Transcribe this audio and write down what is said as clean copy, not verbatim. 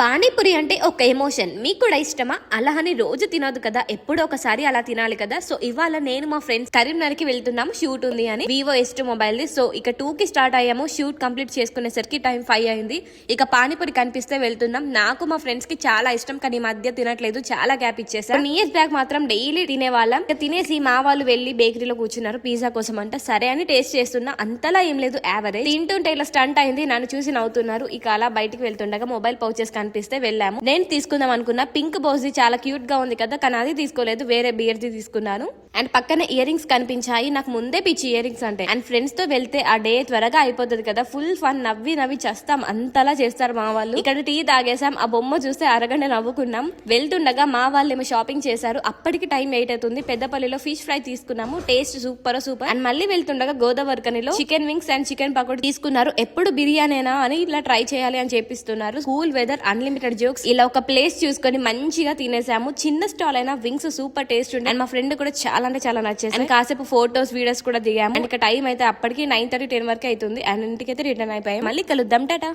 పానీపూరి అంటే ఒక ఎమోషన్. మీకు కూడా ఇష్టమా? అలా అని రోజు తినదు కదా, ఎప్పుడో ఒకసారి అలా తినాలి కదా. సో ఇవాళ నేను మా ఫ్రెండ్స్ కరీంనగర్కి వెళ్తున్నాము, షూట్ ఉంది అని. Vivo S2 mobile the. So ఇక 2కి స్టార్ట్ అయ్యాము. షూట్ కంప్లీట్ చేసుకునేసరికి టైం 5 అయింది. ఇక పానీపూరి కనిపిస్తే వెళ్తున్నాం. నాకు మా ఫ్రెండ్స్ కి చాలా ఇష్టం, కానీ ఈ మధ్య తినట్లేదు, చాలా గ్యాప్ ఇచ్చేసాం. ఇయర్స్ బ్యాక్ మాత్రం డైలీ తినేవాళ్ళం. ఇక తినేసి మా వాళ్ళు వెళ్లి బేకరీలో కూర్చున్నారు పిజ్జా కోసం అంట. సరే అని టేస్ట్ చేస్తున్నా, అంతలా ఏం లేదు, యావరేజ్. తింటుంటే ఇలా స్టంట్ అయింది, నన్ను చూసి నవ్వుతున్నారు. ఇక అలా బయటికి వెళ్తుండగా మొబైల్ పౌచెస్ కనిపిస్తే వెళ్ళాము. నేను తీసుకుందాం అనుకున్నా పింక్ బౌజ్ ది, చాలా క్యూట్ గా ఉంది కదా, కానీ అది తీసుకోలేదు, వేరే బియర్ ది తీసుకున్నాను. అండ్ పక్కన ఇయర్ రింగ్స్ కనిపించాయి. నాకు ముందే పిచ్చి ఇయర్ రింగ్స్ అంటే. అండ్ ఫ్రెండ్స్ తో వెళ్తే ఆ డే త్వరగా అయిపోతుంది కదా, ఫుల్ ఫన్, నవ్వి నవ్వి చేస్తాం, అంతలా చేస్తారు మా వాళ్ళు. ఇక్కడ టీ తాగేసాం, ఆ బొమ్మ చూస్తే అరగంట నవ్వుకున్నాం. వెళ్తుండగా మా వాళ్ళు ఏమో షాపింగ్ చేశారు. అప్పటికి టైం 8 అవుతుంది. పెద్దపల్లిలో ఫిష్ ఫ్రై తీసుకున్నాము, టేస్ట్ సూపర్. అండ్ మళ్ళీ వెళ్తుండగా గోదావరికనిలో chicken wings and chicken pakodi తీసుకున్నారు. ఎప్పుడు బిర్యానీనా అని ఇలా ట్రై చేయాలి అని చెప్పిస్తున్నారు. Cool weather, unlimited jokes. ఇలా ఒక ప్లేస్ చూసుకొని మంచిగా తినేసాము. చిన్న స్టాల్ అయినా వింగ్స్ సూపర్ టేస్ట్ ఉండే. అండ్ మా ఫ్రెండ్ కూడా చాలా అంటే చాలా నచ్చేసి. అండ్ కాసేపు ఫోటోస్ వీడియోస్ కూడా దిగాము. అండ్ ఇక టైం అయితే అప్పటికి 9:30 10 వరకు అవుతుంది. అండ్ ఇంటికైతే రిటర్న్ అయిపోయాం. మళ్ళీ కలుద్దాం, టాటా.